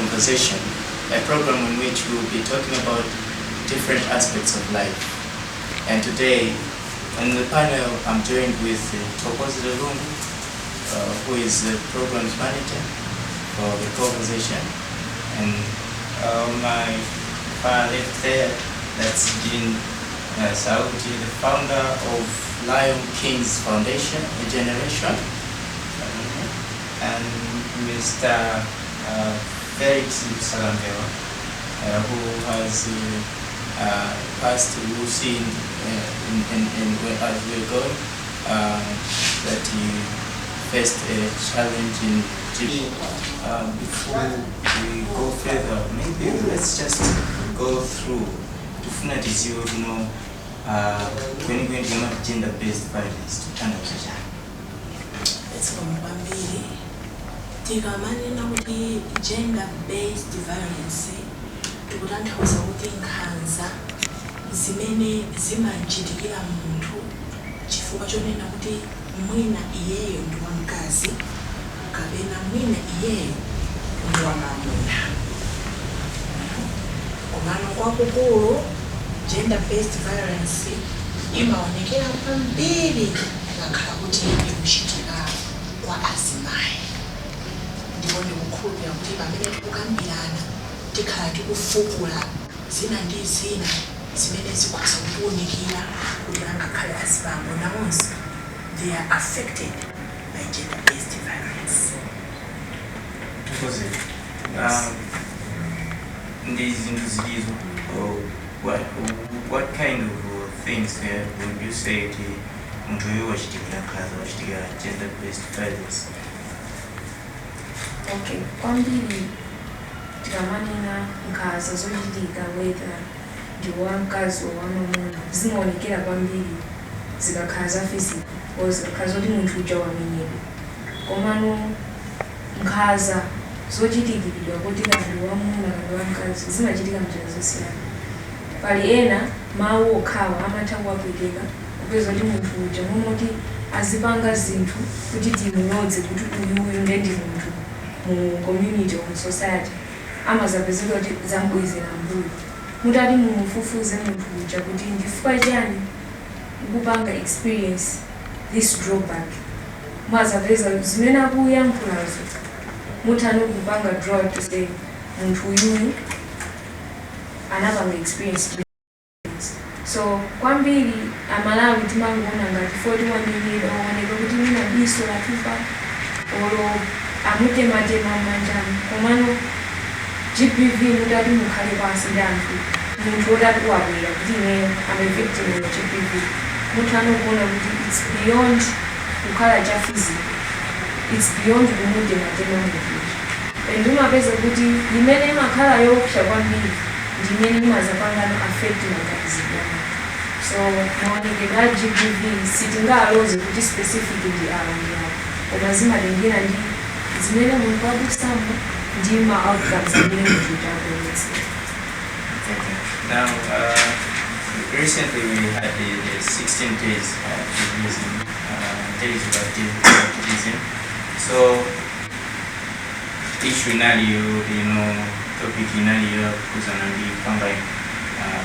conversation, a program in which we will be talking about different aspects of life. And today, on the panel, I'm joined with Tokozi Lungu, who is the programs manager for the conversation. And my far left there, that's Dean Saudi, the founder of Lion Kings Foundation, a generation. And Mr. Felix Salambela, who has passed Lucy as we're going, that he faced a challenge in GP. Before we go further, maybe let's just go through to finalize, you know, when you're going to have gender-based violence to kind of such. It's from Bambili. Tigamanina kuti gender-based violence tikutanthauza kuti nkhanza zimene zimachitikira munthu chifukwa chonena kuti mwina iyeyo ndi wamkazi kapena mwina iyeyo ndi wamamuna. Komano kwakukulu gender-based violence imaonekera kwambiri ngakhala kuti ikuchitika kwa azimayi. Ndipo ndikukhulupirira kuti pamene tikukambirana tikhala tikufukula zina ndi zina zimene zikhoza kutiwunikira kuti angakhale azibambo nawonso they are affected by gender-based violence. Because what kind of things would you say to gender-based violence? Okay, kwambiri tikamanena nkhanza zochitika whether ndi wamkazi wamamuna zimaonekera kwambiri zikakhala za physical or zikakhala zoti munthu uja wamenyedwa. Komano nkhanza zochitikidwa kuti ndi wamuna kapena wamkazi zimachitika m'njira zosiyana. Pali ena mawu okhawa amatha kuwapweteka kupeza kuti munthu uja momoti azipanga zinthu kuti timunyoze kuti uyu ndi munthu mu community or society amazapezeka kuti zambwezera mbuyo. Mutati mumufufuze munthu uja kuti ndifukwa chani ukupanga experience this drawback. Mwazapeza zimene akuyankhulazo muthano kupanga draw to say munthu uyu anapanga experience. So kwambiri Malawi timangoona ngati 41 million ooneka kuti mina diso latupa olo amutematema manjani. Komano GBV mutati mukhale pansi ndi anthu munthu otati wabwera kuti ineyo am a victim of GBV. Muthano kuona kuti it's beyond kukhala cha physical, it's beyond kumutematema munthu. And umapeza kuti imene imakhala yoopsa kwambiri ndi imene imazapangano affect magazi anu. So maonekedwe a GBV sitingaloze kuti specific ndi awo ndi awo, koma zimatengera ndi zimene munthu abusamu ndi ma outcomes zimene munthu utabonetsa. Now, recently we had the 16 days activism, days of activism. So issue naliyo, you know, topic naliyo kuzana ndi kwamba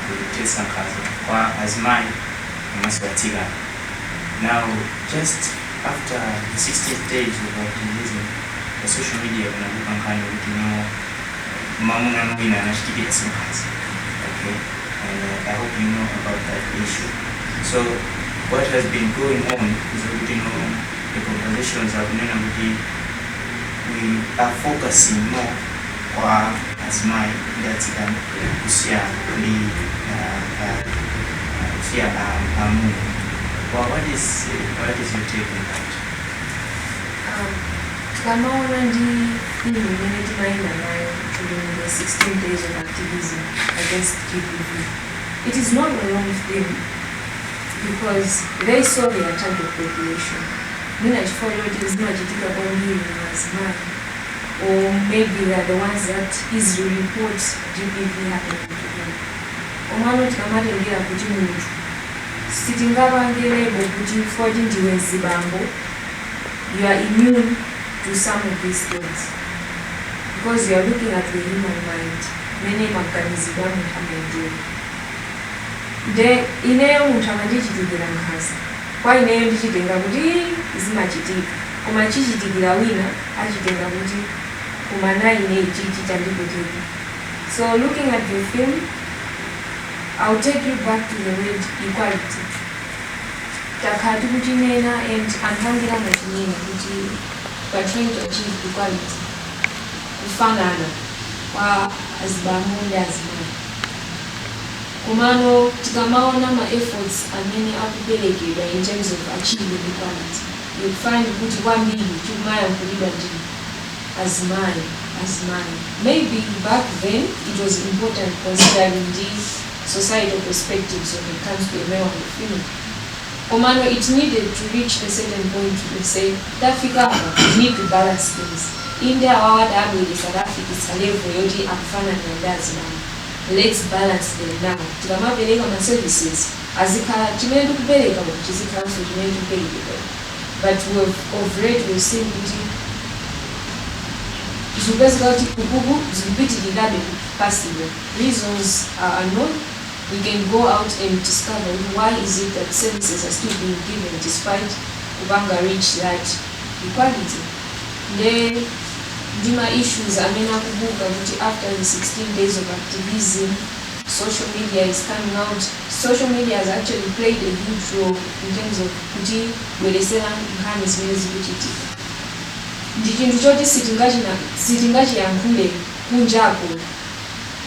kutesa nkhanza kwa azimayi amaswatika. Now, just after the 16 days of activism, the social media kunabuka nkhani kuti no mamuna mwina anachitikira nkhanza. Okay, and I hope you know about that issue. So what has been going on is that, you know, the conversations have been that we are focusing more on azimayi that can kusia ni kusia amu. What is your take on that? Kamaona ndi imene timayenda nayo during the 16 days of activism against GBV. It is not a wrong thing because they saw their target population. Mina chifukwa choti zimachitika kwambiri azimayi, or maybe they are the ones that easily report GBV happening to them. Komano tikamatengera kuti munthu sitingapangerebo kuti chifukwa ndiwe mzibambo you are immune to some of these things. because you are looking at the human mind. Many mechanisms are muntu de ineyo muntu amandichitikira nkhanza kwa ineyo ndichitenga kuti zimachitika koma chichitikira wina achitenga kuti kumana ine ichichi chandikutika. So looking at the film, I'll take you back to the word equality. Takati kuchinena and antangira machinena kuti we're trying to achieve equality. Kufanana kwa azibamu ndi azimai. Kumano tikamaona ma efforts amene akuperekedwa in terms of achieving equality. You'll find kuti kwambiri chimaya kulidwa ndi azimai. Maybe back then it was important considering the societal perspectives when it comes to a male and a female. Omano, it needed to reach a certain point to say that we need to balance things. India our South Africa is a level yoti akufana na ndazi now. Let's balance them now. Tikamapeleka ma services azikhala chimene tikupeleka chizikhala so chimene tikupeleka. But we've seen kuti zikupezeka kuti kukuku zikupitirirabe passive. Reasons are unknown. We can go out and discover why is it that services are still being given despite Ubanga reach that equality. Then Dima issues amena kubuka kuti after the 16 days of activism, social media is coming out. Social media has actually played a huge role in terms of kuti welesera nkhani zimene zikuchitika. Ndi chinthu choti sitingachiyankhule kunjako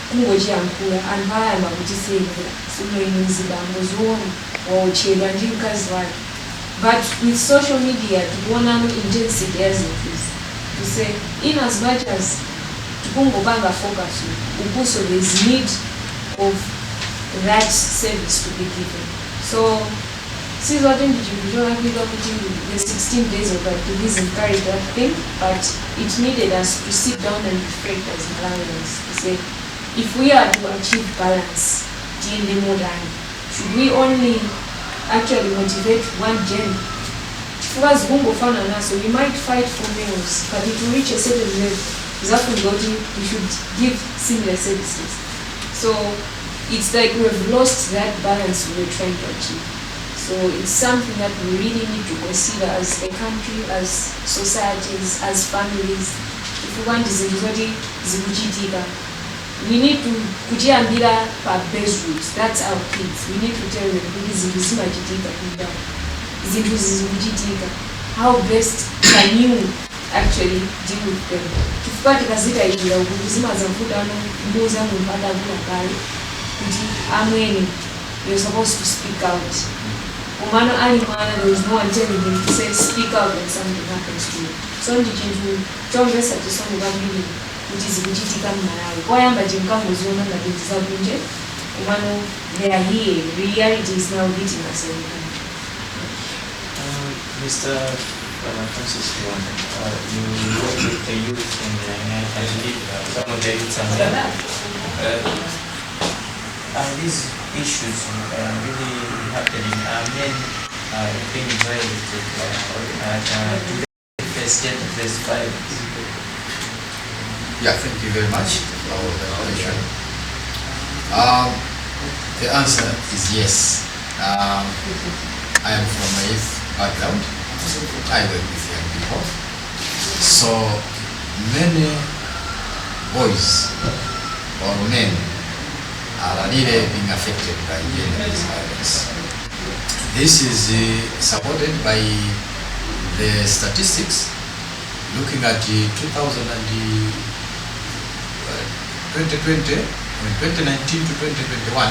kungochiyankhula anthu ayamba kutisiyira suno ino zibambo zoona wauchedwa ndi mkazi wake. But with social media tikuonano intensity yazinthuzi to say in as much as tikungopanga focus ukuso there's need of that service to be given. So sizoti ndi chinthu cholakwika kuti the 16 days of activism carried that thing, but it needed us to sit down and reflect as Malawians to say if we are to achieve balance in the modern, should we only actually motivate one gender? So we might fight for males, but it will reach a certain level, we should give similar services. So it's like we've lost that balance we were trying to achieve. So it's something that we really need to consider as a country, as societies, as families. If we want zikuchitika, we need to kujiambira pa base roots. That's our kids. We need to tell them zinthu zimachitika kuda. Zinthu zikuchitika. How best can you actually deal with them? Chifukwa tikazita ijira kuti zimazavuta mbuza munthu adakula kale kuti amweni you're supposed to speak out. Umano ali mwana there was no one telling him to say speak out when something happens to you. So ndi chinthu chomvesa chisoni kwambiri kuti zikuchitika m'Malawi. Kwayamba tinkangoziona ngati zabunje. Umano they are here. Reality is now hitting us every time. Mr. Francis, you work with the youth and I believe some of the youth are these issues really happening. Men being violated to the extent of this violence. Yeah, thank you very much for the question. The answer is yes. I am from a youth background. I work with young people. So many boys or men are really being affected by gender-based violence. This is supported by the statistics. Looking at 2019 to 2021,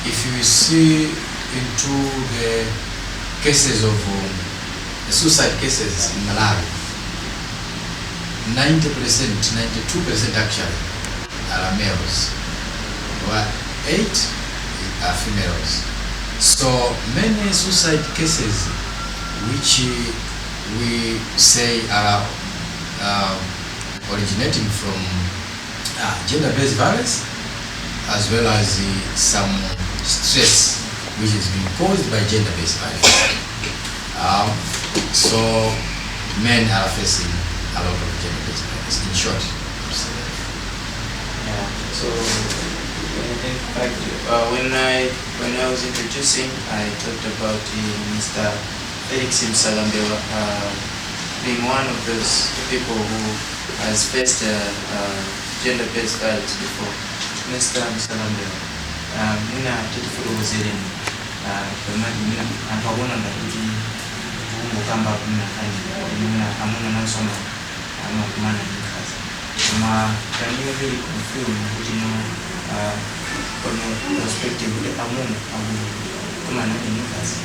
if you see into the cases of the suicide cases in Malawi, 90%, 92% actually are males, while 8 are females. So many suicide cases which we say are originating from gender-based violence, as well as some stress which is being caused by gender-based violence. So men are facing a lot of gender-based violence, in short. So in fact, when I was introducing, I talked about Mr. Felix Msalambewa being one of those people who has faced gender-based violence before. Mr. Msalambewa, mina tatifulo zeleni, mina antawona kuti kamba kuna mina amuna nasoma kumana nikazi. Can you really confirm kuti from your perspective amuna kumana nikazi?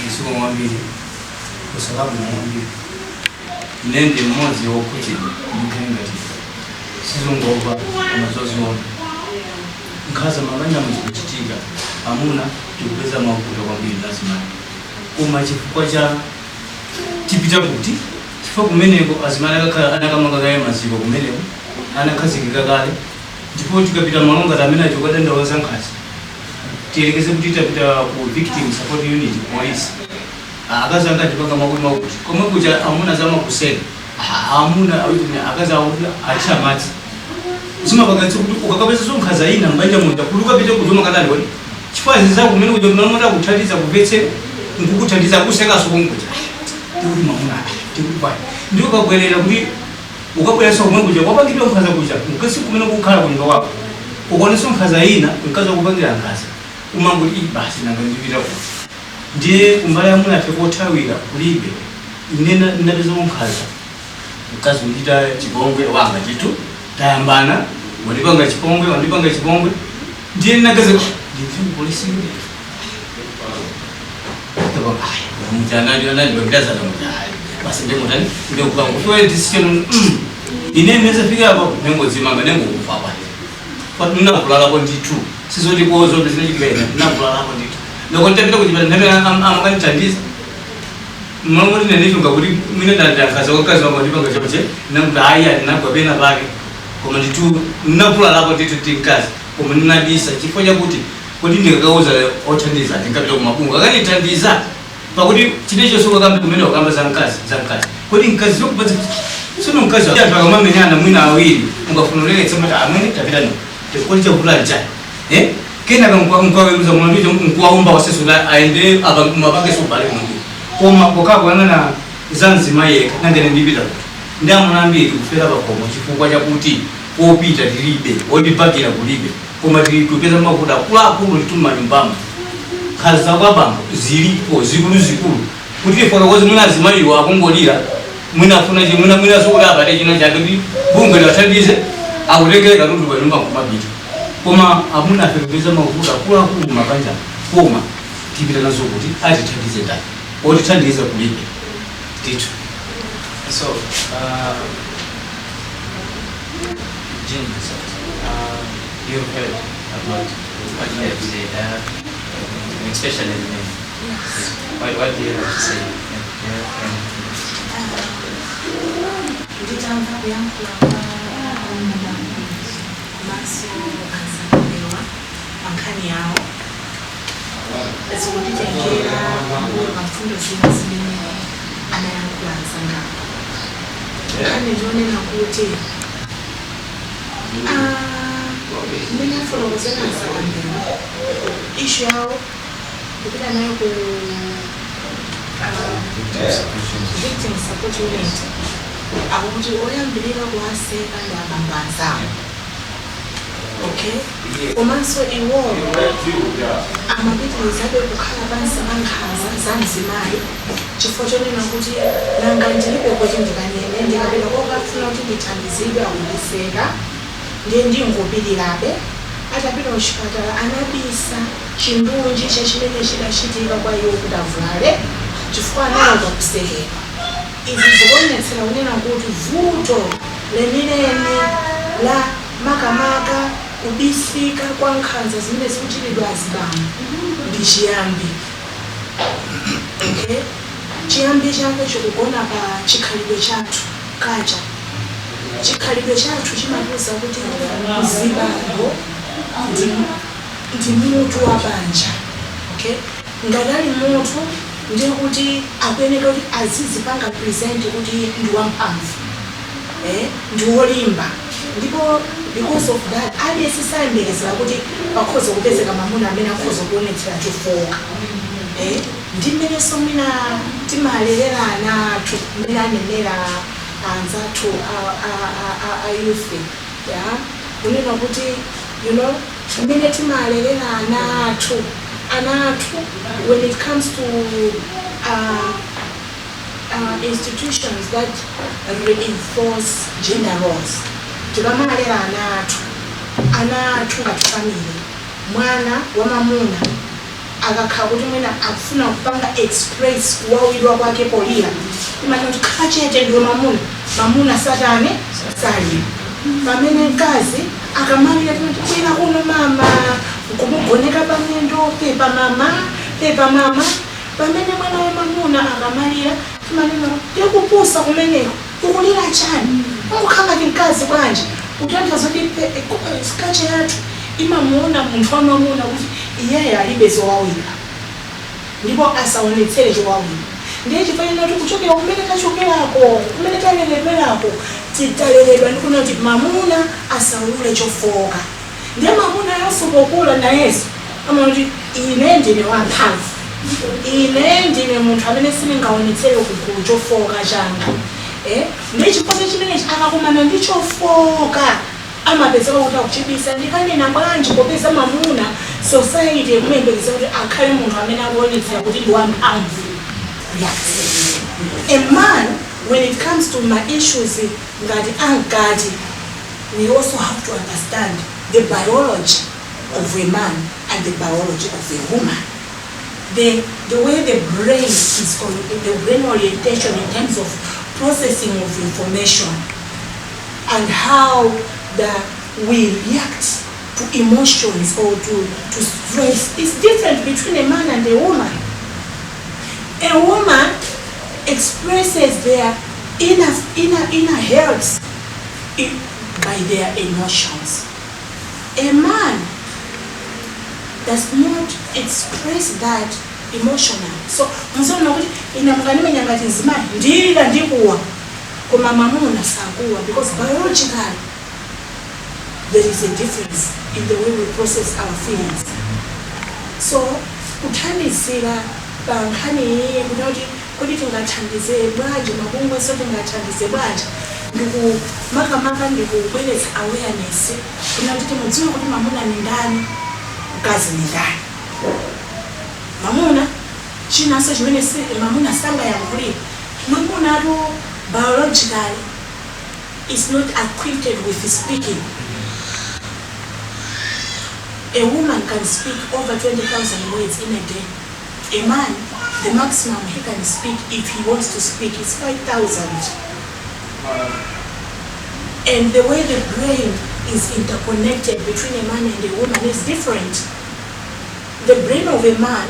Nisuko mwambili kwa sababu mwambili nende mmoja wokuti mkengati sizungova amazozi wona nkaza mamanya muzikuchitika amuna tikupeza makuta kwambili lazima uma chifukwa cha tipita kuti chifukwa kumeneko azimana anakamanga kaya maziko kumeneko anakhazikika kale ndipo tikapita malonga tamene chokadanda wazankazi tielekeze kuti tapita ku victim support unit police akazanga tipanga makuti komwe kuja amuna zama kuseka amuna akaza achamati zima pakati kuti ukakapeza sonkhaza ina mbanja muda kuluka pita kuzoma kadali woni chifukwa za kumene kuja kunamota kuthandiza kupetse nkukuthandiza kuseka sokonkuja kuti mamuna tikuti pai ndiko kabwerera kuti ukabwera somwe kuja kwapangidwa nkhaza kuja ukasi kumene kukhala kunyumba kwako ukonesa nkhaza ina nkaza kupangira nkhaza umanguti basi nangandipita kuti ndiye kumbala ya muna tekotawira kulibe inena ndapeza nkhaza mkazi ndita chipongwe wanga chitu tayambana wandipanga chipongwe ndiye nagaza ndifuna polisi ndi tabanga mutana ndio nani ndio basi ndio mutani ndio kwa kwa decision ine neza fika hapo nengo zimanga nengo kufa hapa kwa nina kulala kwa nditu sizoti kwa zote zinajigaina nina kulala kwa nditu ndio kontepita kujibana ndio amangani tandiza mwangu ni nini ngakuri mine ndakaza kwa kazi wangu ndipanga chache nanga haya nagwabena bake koma nditu nina kulala kwa nditu tinkazi koma ninadisa chifonya kuti ndikakauza othandiza ndikapita kumabunga kani tandiza pakuti chinecho soka kambe kumene wakamba zankazi kodi nkazi zokupatsa sino nkazi anthu akamamenyana mwina awiri ungafunuleke tsemata amene tapita no tekoli chakula njani kena kankaweruza mwanducho nkuwaumba wasesula aende mabake sobale kumudi koma kokakwana na zanzima yeka nangene ndipita ndi amuna ambiri kufera pakomo chifukwa chakuti popita tilibe odipakira kulibe koma tikupeza makuta akuluakulu lituma nyumbamo khaza kwabamba zilipo zikulu kuti fotokoze mwina azimayiwa akungolira mwina afuna chi mwina sokuti apate china chake kuti bungwe lathandize akutekere katundu pa nyumba kumapita koma amuna afekeza makuta akuluakulu mabanja koma tipita nazo kuti atithandize ndani otithandiza kulibe titu. So James, you heard about what you have said, especially the men. What do you have to say? Nditamba kuyankhula maso azakulewa mankhani yawo ezokutitengera mafundo zimene anayankhula zangapo nkhani ndionena kuti ndine fotokozera Msalambewa issue yawo kupita nayo ku victim support unit akuti oyambirira kuwaseka ndi abambo anzawo okay komanso iwowo amapitirizabe kukhala pansi pankhaza za mzimayi chifukwa chonena kuti nanga ndilibe kuti ndikanene ndikapita kokafuna kuti ndithandizidwe akundiseka ndiye ndingopirirabe atapita kuchipatala anabisa chimbunji chachimene chidachitika kwa iwo kuti avulale chifukwa anayamba kusekedwa. Izi zikuonetsera kunena kuti vuto lenileni la makamaka kubisika kwa nkhanza zimene zikuchitidwa azibambo ndi chiyambi. Okay? Chiyambi chake chikugona pa chikhalidwe chathu kacha. Chikhalidwe chathu chimatiuza kuti mzibambo ndi mutu wa banja. Okay? Ngadali mutu ndiye kuti akuyeneka kuti azizipanga present kuti ndi wamphamvu. Ndi wolimba. ndipo because of that aliyesisayembekezera kuti pakhoza kupezeka mamuna amene akhoza kuonetsera chofowoka ndi mmenenso mwina timalelera athu mmene anenera anzathu ayuthi kunena kuti mmene timalelera ana athu when it comes to institutions that reinforce gender roles. Tikamalera ana athu ngati family, mwana wa mamuna akakhala kuti mwina akufuna kupanga express kuwawidwa kwake polira, imati kuti khala chete ndiwe mamuna satane sali. Pamene mkazi akamalira timati kwera kuno mama, kumugoneka pamendo pepa mama. Pamene mwana wa mamuna akamalira timanena tikupusa kumeneko ukulira chani, ukukhala ndi mkazi bwanji, utanthauza kuti sikache yathu imamuona munthu wa mamuna kuti iyeyo alibe zowawira ndipo asaonetsere chowawira. Ndiye chifukwa kuti kuchokera kumene tachokerako, kumene taleleredwerako, titaleredwa ndi kunena kuti mamuna asaulule chofowoka. Ndiye mamuna yonse pokula nayenso amaona kuti ine ndine wamphamvu, ine ndine munthu amene sindingaonetsere kugulu chofowoka changa. Ndiye chifukwa chimenechi akakumana ndi chofowoka amapezeka kuti akuchibisa. Ndikanena bwanji popeza mamuna society kumuyembekeza kuti akhale munthu amene akuonetsera kuti ndi wamphamvu. Yes. A man, when it comes to my issues ngati angati, we also have to understand the biology of a man and the biology of a woman. The way the brain is, the brain orientation in terms of processing of information and how we react to emotions or to stress is different between a man and a woman. A woman expresses their inner health by their emotions. A man does not express that emotionally. So, mzona kuti inamkanime ngati nzimai ndilira ndikuwa koma mamuna sakuwa, because biologically there is a difference in the way we process our feelings. So, kuthandizira bankhani kuti tingathandize bwanji mabungwe so tingathandize bwanji ndikumakamaka ndikubweretsa awareness kuti mudziwe kuti mamuna ni ndani, mkazi ni ndani. Mamuna chinaso chimene mamuna sangayankhulire. Mamuna ato biologically is not acquainted with speaking. A woman can speak over 20,000 words in a day. A man, the maximum he can speak, if he wants to speak, is 5,000. And the way the brain is interconnected between a man and a woman is different. The brain of a man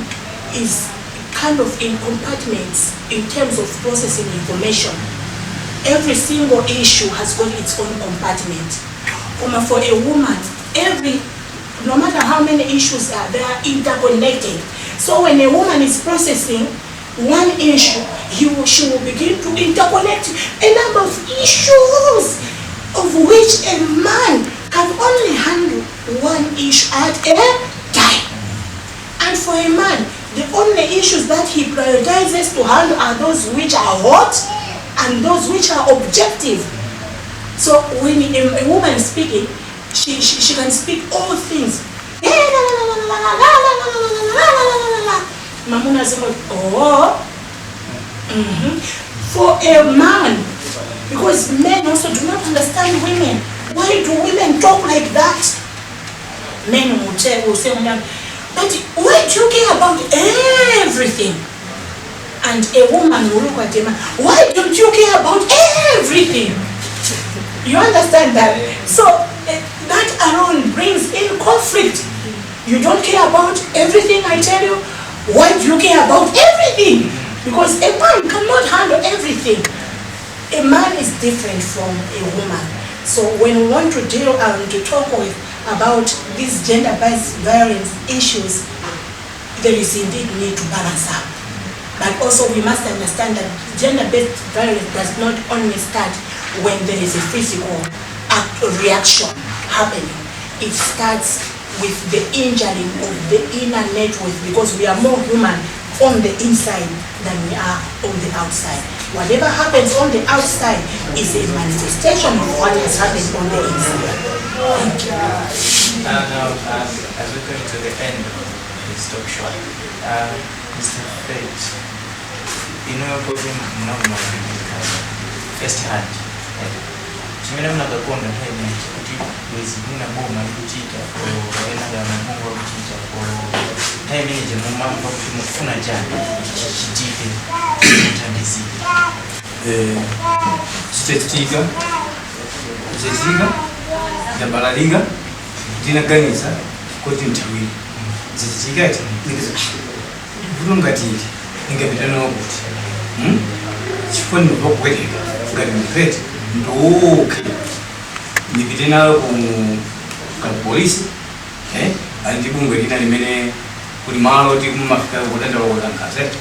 is kind of in compartments in terms of processing information. Every single issue has got its own compartment. For a woman, no matter how many issues are, they are interconnected. So when a woman is processing one issue, she will begin to interconnect a number of issues, of which a man can only handle one issue at a time. And for a man, the only issues that he prioritizes to handle are those which are hot and those which are objective. So when a woman is speaking, she can speak all things. Mamuna is like, For a man, because men also do not understand women. Why do women talk like that? Men will say, but why do you care about everything? And a woman will look at him, why don't you care about everything? You understand that? So that alone brings in conflict. You don't care about everything I tell you. Why do you care about everything? Because a man cannot handle everything. A man is different from a woman. So when we want to deal and to talk about these gender-based violence issues, there is indeed need to balance up. But also we must understand that gender-based violence does not only start when there is a physical reaction happening. It starts with the injuring of the inner network, because we are more human on the inside than we are on the outside. Whatever happens on the outside is a manifestation of what has happened on the inside. Thank you. Now, as we're going to the end of this talk show, Mr. Fred, you know your problem now first hand. Chimena mnagakonda time kuti wezi muna boma likuchita ko enaga mamungu likuchita ko time nije mumamba kuti mufuna jani chitike mutandizike Stetika, Zeziga, Dabalaliga, Dina Ganisa, Kotin Tawi. Zeziga, Burungati, Ingabitano, Chifon of wedding, Gadim Pet, okay. Nibidina police, and the Bungarina Mene, Kurimalo, Timaka, whatever, and cassette.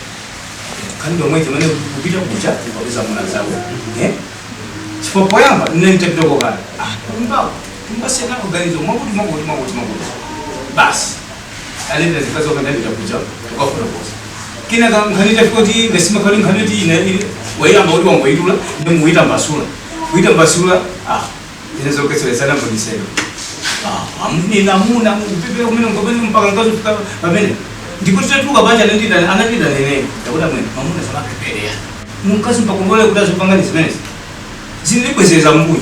Kan do mai temane bida buja ko zamana zawo sipo poyamba nente dogo ga mba sena ko gari do mabudu bas ale da kazo kan da buja to ko propose kina ga khani da foti gasima khani khani ne wayamba uri wango idula ne muita basura ina zo keso sana ko diselo amni namuna mbibe umene ngobeni mpaka ngazo tuka bamene ndikuti tuka banja ndida anadida nene ndakuda mwene mamuna sana prepare munkazi mpakombole kudazo pangani zimene zilikwezeza mbuyi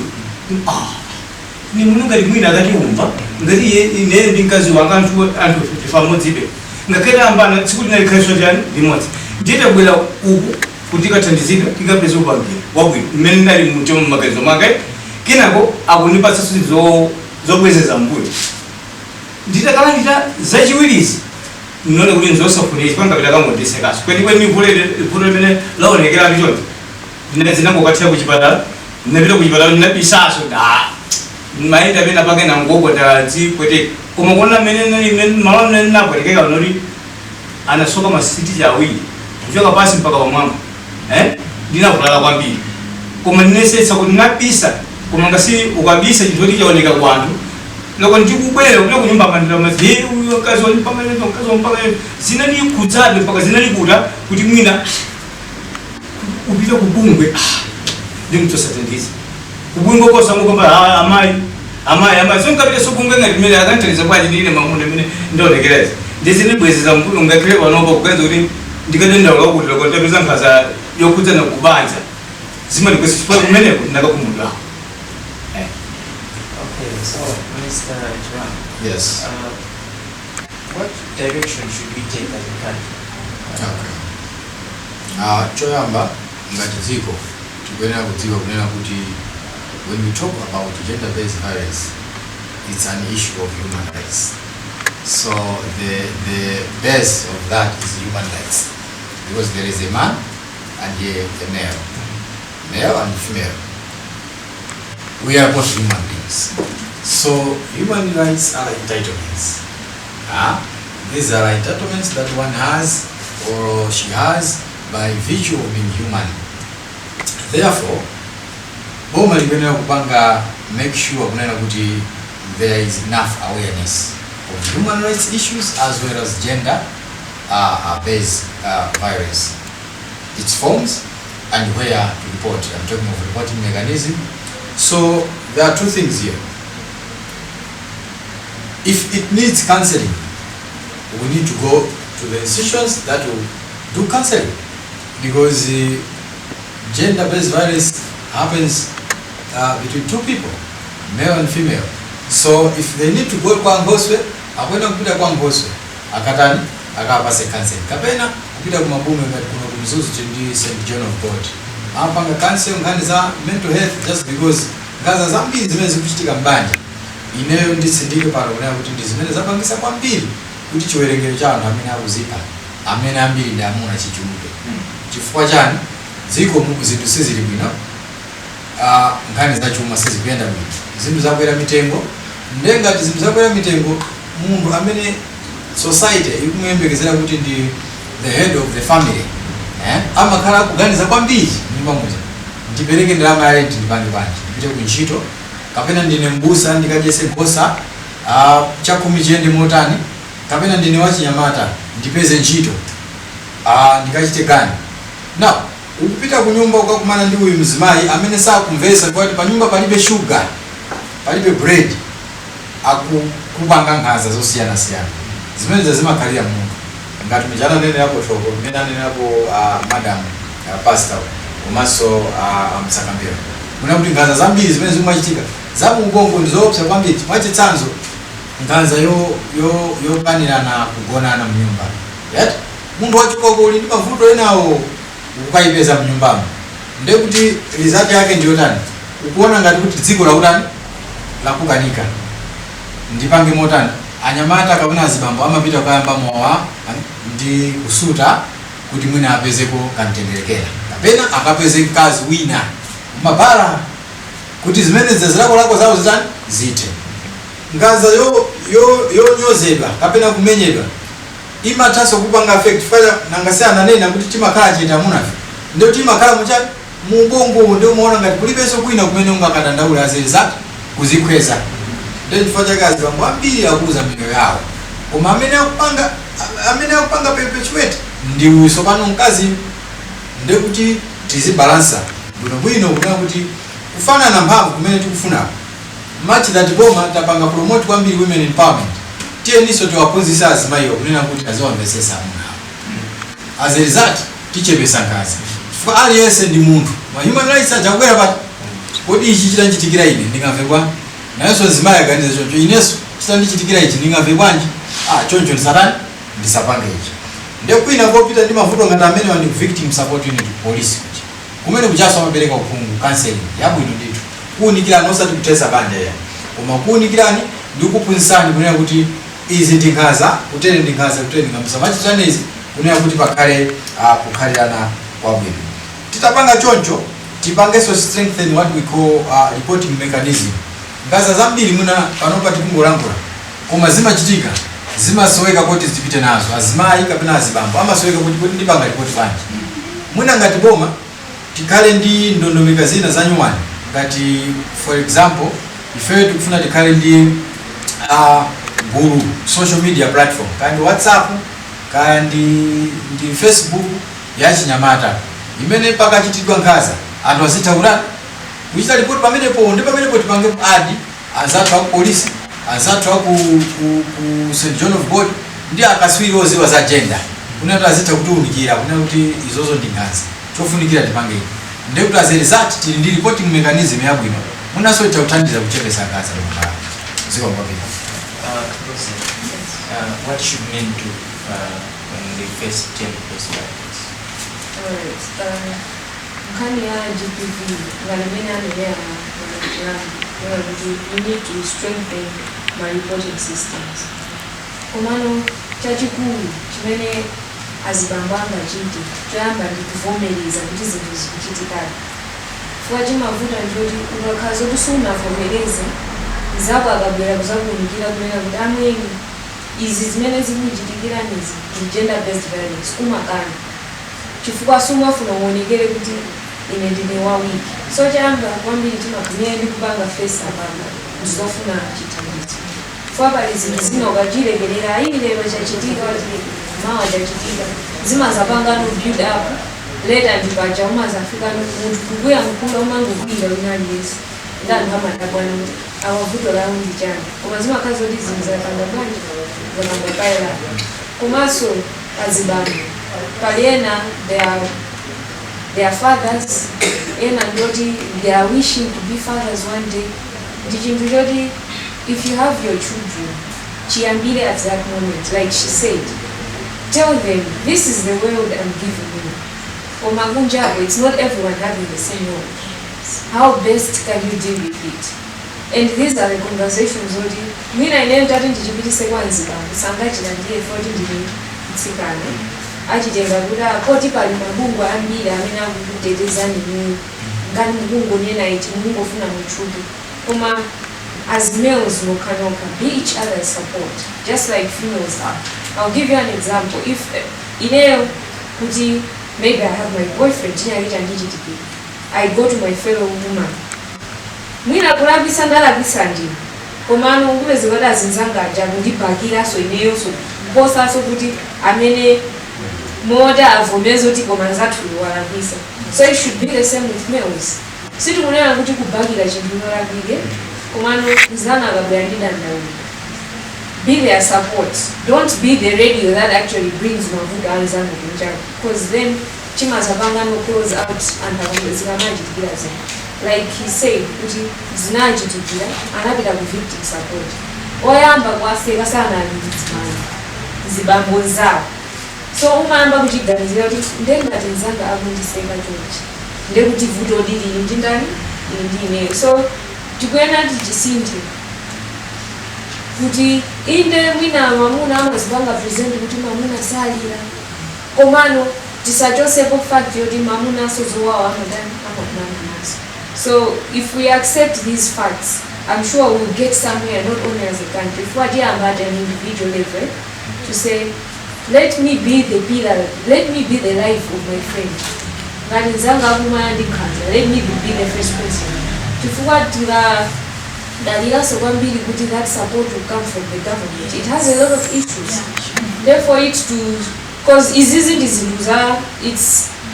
ni mununga limwina akati umva ngati ye ine ndinkazi wanga antu tifamodzibe ngakera ambana tsiku linali khaiswa jani limodzi ndita bwela uku kuti kathandizika ikapeza upangira wabwino mmene ndali mutemo magazo manga kinako akunipatsa zobwezeza mbuyi nditakala ndita zachiwirizi none kuti nzosafuna panga bitakamodesekaso kweni vule mene laonekera ndichoti ndinangokathira kuchipatala ndinapita kuchipatala ndinabisaso maenda pena pake nangogota dzikwete koma kuona mene malone napwetekeka noti anasoka masiti awiri kuchoka pasi mpaka pamwamba ndinavulala kwambiri koma ndinesetsa kuti ndinabisa koma ngasi ukabisa chintoti chaoneka kwantu loko ndikubwera kule kunyumba mandira mazi uyo kazi wali pamene zinali kudzabe mpaka zinali kuda kuti mwina upita kubungwe ndimutosatendisa kubungwe kosango kwamba amayi sonkapita sobungwe ngati mene akanteleza bwaji ndine mamuna mene ndaonekereza ndizini bwezeza mkulu ngakile panopa kukaza kuti ndikadendaula kuti loko ndapeza nkhaza yokudzana kubanja zimali kwesi chifukwa kumeneko ndakakumudwa. So, Mr. Joan, Yes. What direction should we take as a country? Choyamba ngati dziko tikuyenera kudziwa kunena kuti when we talk about gender-based violence, it's an issue of human rights. So the base of that is human rights, because there is a man and a male and female. We are both human beings. So human rights are entitlements. These are entitlements that one has or she has by virtue of being human. Therefore, make sure there is enough awareness of human rights issues as well as gender-based violence, its forms and where to report. I'm talking of reporting mechanism. So there are two things here. If it needs counseling, we need to go to the institutions that will do counseling, because gender-based violence happens between two people, male and female. So if they need to go kwa ngoswe, akwenda kupita kwa ngoswe, akatani akapase counseling. Kapena kupita kumabume kuna kumzuzu chindi St. John of God. Apanga counseling ngani za mental health, just because ngaza zambiri zimene zikuchitika mbanja ineyo nditsindike pano kuna kuti ndizimene zapangisa kwambiri kuti chiwerengero cha anthu amene akuzipa amene ambiri ndi amuna chichuluke. Chifukwa chani dziko mu zinthu sizili bwino, nkhani za chuma sizikuyenda bwino, zinthu zakwera mitengo. Ndengati zinthu zakwera mitengo, munthu amene society ikumuyembekezera kuti ndi the head of the family amakhala kuganiza kwambiri nyumba moja, ndipereke ndalama ya rent ndipange bwanji, ndipite ku ntchito kapena ndine mbusa ndikajese nkhosa chakhumi chiyende motani, kapena ndine wachinyamata ndipeze ntchito ndikachite kani. Now ukupita ku nyumba ukakumana ndi uyu mzimayi amene sakumvesa kuti pa nyumba palibe sugar, palibe bread, akupanga nkhanza zosiyana-siyana zimene zimakhalira munthu ngati mjana nene yapo thoko mmene anene yapo madam pastor komanso msakambira muna kuti nkhanza zambiri zimene zimachitika za mu ubongo ndizoopsa kwambiri. Mwachitsanzo nkhanza yopanirana kugonana mnyumba, yet munthu wachikoko uli ndi mavuto enawo ukayipeza mnyumbamo, ndiye kuti result yake ndiyo tani, ukuona ngati kuti dziko lakutani lakukanika. Ndipange motani anyamata kapena azibambo amapita kuyamba mowa ndi kusuta kuti mwina apezeko kamtenderekera kapena akapeze mkazi wina mabala kuti zimene zilako zawo zitani zite. Nkhanza yonyozedwa kapena kumenyedwa imathaso kupanga effect faya nangasiyana nena kuti timakhala chete amunafe ndio timakhala muchati mu ubongo ndio umaona ngati kulibenso kwina kumene ungakadandaula azeli kuzikweza. Ndio chifukwa chake azibambo ambiri akuuza miyoyo yawo, koma amene akupanga perpetuate ndi uso pano mkazi. Ndio kuti tizibalansa bwinobwino kunena kuti kufanana mphamvu kumene tikufuna much that boma tapanga promote kwambiri women empowerment. Tiyeniso tiwaphunzitsa azimayiwa kunena kuti aziwamvesesa amunawo. As a result tichepesa nkhanza chifukwa aliyense ndi munthu. Ma human rights achakwera pati kodi ichi chitandichitikira ine ndingamve bwanji, nayenso zimayi aganize choncho inenso chitandichitikira ichi ndingamve bwanji, choncho ndisatani ndisapange ichi. Ndiye kwina kopita ndi mavuto ngati amene wandi victim support unit police kuti kumene kuchaso amapereka uphungu counseling yabwino ndithu kuunikirani osati kutesa banja ya koma kuunikirani ndi kuphunzitsani kunena kuti izi ndi nkhanza kutere ndi nkhanza kutere ndi nkhanza machitanizi kunena kuti pakhale kukhalirana kwabwino. Titapanga choncho tipangeso strengthen what we call reporting mechanism. Nkhanza zambiri mwina panopa tikungolangula koma zimachitika zimasoweka kuti zipite nazo azimayi kapena azibambo amasoweka kuti ndipanga report bwanji. Mwina ngati boma tikhale ndi ndondomeko zina za nyuwani ngati for example ife tikufuna tikhale ndi gulu social media platform kandi WhatsApp kandi Facebook ya chinyamata imene pakachitidwa nkhanza anthu azithaulana kuchita report pamenepo ndi pamenepo tipange adi azathu aku polisi azathu aku St. John of God ndi akaswiri oziwa za gender kunena azitha kutiunikira kunena kuti izozo ndi nkhanza chofunikira tipange iyi. Ndiye kuti as a result tili ndi reporting mechanism yabwino munaso itakuthandiza kuchepesa nkhanza lokhala ziwa kwabwino. What should men do when they face gender-based violence? Alright, nkhani ya GBV ngalimene anelea we need to strengthen my reporting systems. Komano chachikulu chimene azibambo angachite choyamba ndi kuvomereza kuti zinthu zikuchitikadi. Chifukwa chimavuta ndikuti ukakhala zoti sunavomereze zako akabwera kuzakuunikira kunena kuti amweni izi zimene zikuchitikiranizi ndi gender-based violence umakana chifukwa sumafuna uonekere kuti ine ndine wawiki. So chayamba kwambiri timakumira ndi kupanga face apapa ndizofuna chithandizo. Chifukwa pali zinthu zina ukachilekerera ayi lero chachitika mawa chachitika zimazapanga no build up later ndipacha umazafika munthu kukuya mkulu umangokwira winali yesu ndi anthu amadabwana kuti amavuto lawo ndi chani koma zimakhala zoti zinthu zapanga bwanji zakambapayira. Komanso azibambo pali ena their fathers ena ndoti they are wishing to be fathers one day. Ndi chinthu choti if you have your children chiyambire at that moment like she said, tell them this is the world I'm giving you. Omagunjabo, it's not everyone having the same world. How best can you deal with it? And these are the conversations that when I named that into GPTC ones, Sangachi and D40 didn't Sikane. Ajitenga kuda koti pali mabungu ambira amena kutetezani ni ngani mbungu nena iti mbungu funa mchubi. Kuma as males no kanoka be each other's support just like females are. I'll give you an example. If maybe I have my boyfriend, I go to my fellow woman. mwina kulabisa ndalabisa ndini komano ngubezi wada zinzanga ajabu ndibhakira so ineyo so kuposa so kuti amene moda avomeza kuti koma nzathu walabisa. So it should be the same with males. Sitikunena kuti kubhakira chinthu cholabike komano nzana akabwera ndi dandaula. Be their support. Don't be the radio that actually brings mavuto anzana kunjaku, because then chimazapanga no close out and zikamachitikira zina. Like he said, kuti zinachitikira anapita ku victim support. Oyamba kwaseka sana alidzimana zibambo zawo. So umayamba kuchiganizira kuti ndengati nzanga akundiseka chonchi ndekuti vuto lili ndi ndani ndine. So tikuyenera tichisinthe kuti inde mwina mamuna amazipanga present kuti mamuna salira komano tisachosepo fact yoti mamuna asozowawa amadani amakumana naso. So if we accept these facts, I'm sure we'll get somewhere, not only as a country, if we're at an individual level, to say, let me be the pillar, let me be the life of my friend. Let me be the first person. That support will come from the government. It has a lot of issues. Therefore, because it's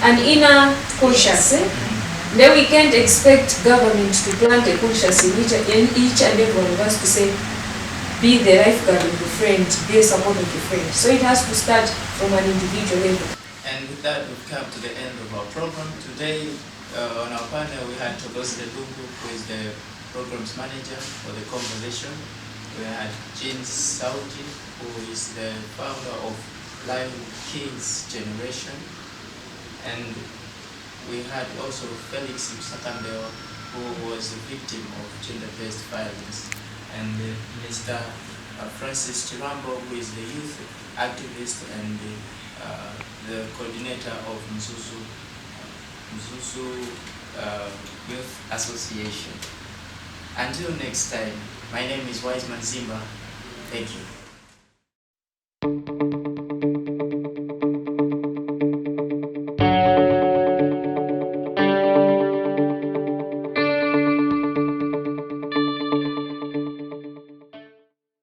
an inner conscious. Then we can't expect government to plant a conscious in each and every one of us to say, be the lifeguard of your friend, be a support of your friend. So it has to start from an individual level. And with that, we've come to the end of our program. Today, on our panel, we had Togosi Lungu, who is the programs manager for the conversation. We had Jean Saudi, who is the founder of Live Kids Generation. And we had also Felix Msakandeo, who was the victim of gender-based violence. And Mr. Francis Chirambo, who is the youth activist and the coordinator of Mzuzu Youth Association. Until next time, my name is Wiseman Zimba. Thank you.